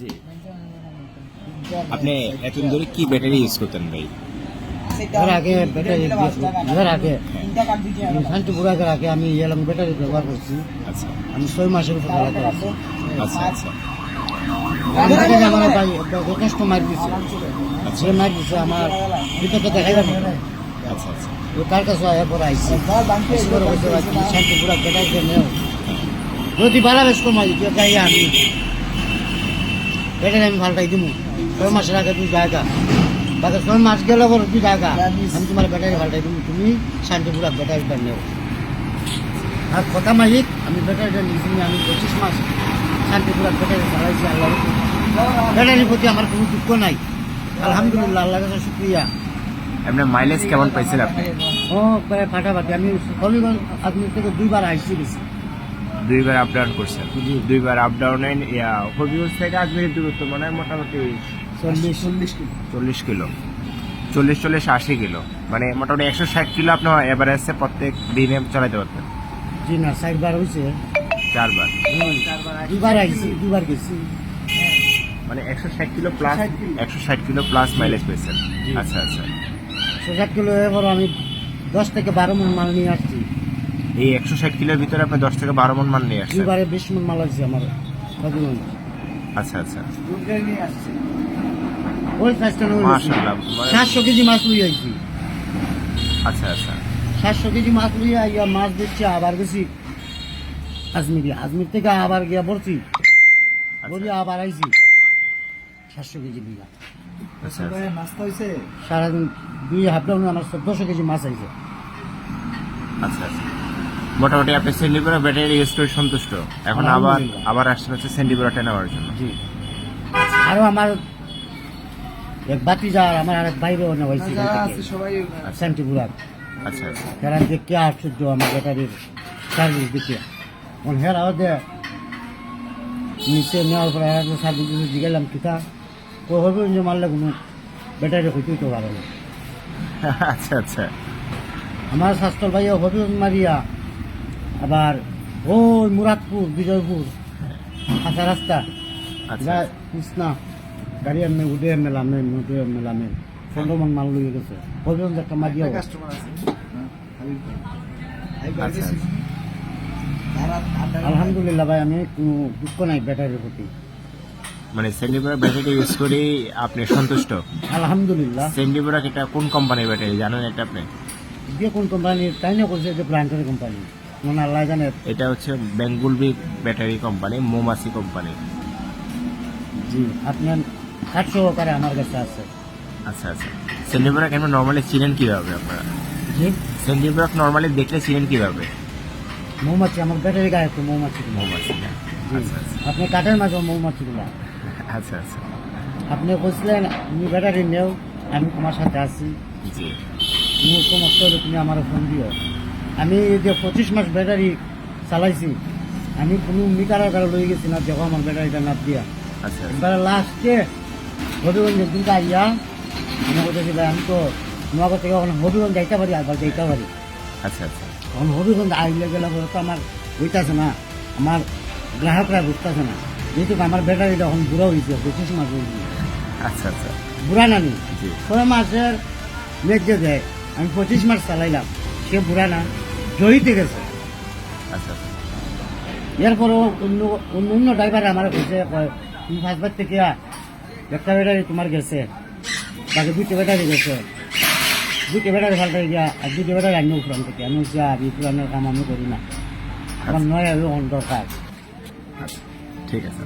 জি। আপনি এতদিন ধরে কি ব্যাটারি ইউজ করতেন ভাই? এর আগে ব্যাটারি এর আগে শান্তিপুরাকের আগে আমি এলাম ব্যাটারি ব্যবহার করছি। আচ্ছা আমি 6 মাসের উপর চালাতে পারছি। আচ্ছা আচ্ছা আমার ভাই যথেষ্ট মার দিচ্ছে, সে মার দিচ্ছে আমার ভিতরটা দেখাই যাবে না। আচ্ছা আচ্ছা তো তার কাছে এরপর আইসি শান্তিপুরা ব্যাটারিটা নেও যদি ভালো বেশ কমাই যাই আমি ব্যাটারি আমি ভালটাই দিব। 6 মাসের আগে 2 জায়গা বাকি 6 মাস গেলে বড় 2 জায়গা আমি তোমার ব্যাটারি ভালটাই দিব, তুমি শান্তিপুরা ব্যাটারিটা নেও। আর কথা মালিক আমি ব্যাটারিটা নিয়েছি, আমি 25 মাস শান্তিপুরা ব্যাটারি চালাইছি। আল্লাহর ব্যাটারির প্রতি আমার কোনো দুঃখ নাই, আলহামদুলিল্লাহ, আল্লাহর কাছে শুক্রিয়া। আপনার মাইলেজ কেমন পাইছেন আপনি? ও প্রায় ফাটাফাটি। আমি হবিগঞ্জ আপনি থেকে 2 বার আইসি গেছি। 2 বার আপ ডাউন করছেন? জি। 2 বার আপ ডাউনে হবিগঞ্জ থেকে আজমিরের দূরত্ব মানে মোটামুটি 40 কিলো, 40-80 কিলো, মানে মোটামুটি 160 কিলো আপনার এভারেজে প্রত্যেক দিনে চালাতে পারতেন? জি না, 4 বার হয়েছে। 4 বার? 2 বার আইসি, 2 বার গেছি। মানে 160 kilo plus 160 kilo plus mileage পেয়েছেন? আচ্ছা আচ্ছা। 60 কিলো এবার আমি 10 থেকে 12 মন মাল নিয়ে আসছি। এই 160 কিলোর ভিতরে আপনি 10 থেকে 12 মন মাল নিয়ে 2 আসছেন? বারে 20 মন মাল আসছে আমার হবিগঞ্জ। আচ্ছা আচ্ছা ওই কাজটা মাশাআল্লাহ। 700 কেজি মাছ লুই আইছি। আচ্ছা আচ্ছা 700 কেজি মাছ লুই আইয়া মাছ দিচ্ছি, আবার গেছি আজমির থেকে আবার গিয়া বলছি বলি আবার আইছি 700 কেজি বিঘা। আচ্ছা সারাদিন 2 হাফ ডাউনে আমার 1400 কেজি মাছ আইছে। আচ্ছা আচ্ছা। মোটামুটি আপনি সেন্ডিপুরা ব্যাটারি ইউজ করে সন্তুষ্ট? এখন আবার আসছেন হচ্ছে সেন্ডিপুরাটা নেওয়ার জন্য? জি। আরো আমার এক বাতি যার আমার আরেক বাইরেও নেওয়াইছি শান্তিপুরা। আচ্ছা আচ্ছা হেরা দেখে আশ্চর্য আমার ব্যাটারির সার্ভিস দেখে। এখন হেরা ওদের নিচে নেওয়ার পরে হেরা সার্ভিস জিগেলাম কিতা ও হবে যে মারলে কোনো ব্যাটারি হইতেই তো পারে না। আচ্ছা আচ্ছা আমার শাস্তর ভাইয়া হবে মারিয়া আবার ওই মুরাদপুর বিজয়পুর কাঁচা রাস্তা আচ্ছা কৃষ্ণা গাড়ি এমনি উঠে মেলামে নদী মেলামে 15 মন মাল লইয়ে গেছে। হবিগঞ্জ একটা মারিয়া আলহামদুলিল্লাহ ভাই, আমি কোনো দুঃখ নাই ব্যাটারির প্রতি। মানে সেন্ডিপুরা ব্যাটারি ইউজ করে আপনি সন্তুষ্ট? আলহামদুলিল্লাহ। সেন্ডিপুরা এটা কোন কোম্পানির ব্যাটারি জানেন এটা আপনি? যে কোন কোম্পানির তাই না করছে, যে প্লান্টের কোম্পানি মনে আল্লাহ জানে। এটা হচ্ছে বেঙ্গুলবি ব্যাটারি কোম্পানি, মৌমাছি কোম্পানি। জি, আপনার 800 সহকারে আমার কাছে আছে। আচ্ছা আচ্ছা। সেন্ডিপুরা কেন নর্মালি চিনেন কিভাবে আপনারা? জি, সেন্ডিপুরা নর্মালি দেখলে চিনেন কিভাবে? মৌমাছি আমার ব্যাটারি গায়ে তো মৌমাছি। মৌমাছি না? আচ্ছা আচ্ছা আপনি কাঠের মাঝে মৌমাছিগুলা আচ্ছা আচ্ছা আপনি বলছিলেন তুমি ব্যাটারি নেও, আমি তোমার সাথে আছি, জি তুমি সমস্ত হলে তুমি আমার ফোন দিও। আমি এই যে 25 মাস ব্যাটারি চালাইছি, আমি কোনো মিটার আকারে লই গেছি না, দেখো আমার ব্যাটারিটা নাপ দিয়া। আচ্ছা এবার লাস্টে হবিগঞ্জের দিনকে আইয়া আমি বলতেছি ভাই আমি তো নোয়াগা থেকে এখন হবিগঞ্জ যাইতে পারি, আবার যাইতে পারি। আচ্ছা আচ্ছা এখন হবিগঞ্জ আইলে গেলে পরে তো আমার হইতেছে না, আমার গ্রাহকরা বুঝতেছে না, যেহেতু আমার ব্যাটারিটা এখন বুড়া হয়েছে, 25 মাস হয়েছে। আচ্ছা আচ্ছা বুড়া নানি জি 6 মাসের মেঘ যে দেয়, আমি 25 মাস চালাইলাম, সে বুড়া না, জড়িতে গেছে। আচ্ছা আচ্ছা এরপরও অন্য ড্রাইভার আমার কইছে তুমি 5 বার থেকে একটা ব্যাটারি তোমার গেছে, বাকি 2টা ব্যাটারি গেছে, 2টা ব্যাটারি ফাল্টাই গিয়া আর 2টা ব্যাটারি আনি উপরান থেকে। আমি হচ্ছে আর পুরানোর কাম আমি করি না, আমার নয় দরকার। আচ্ছা ঠিক আছে।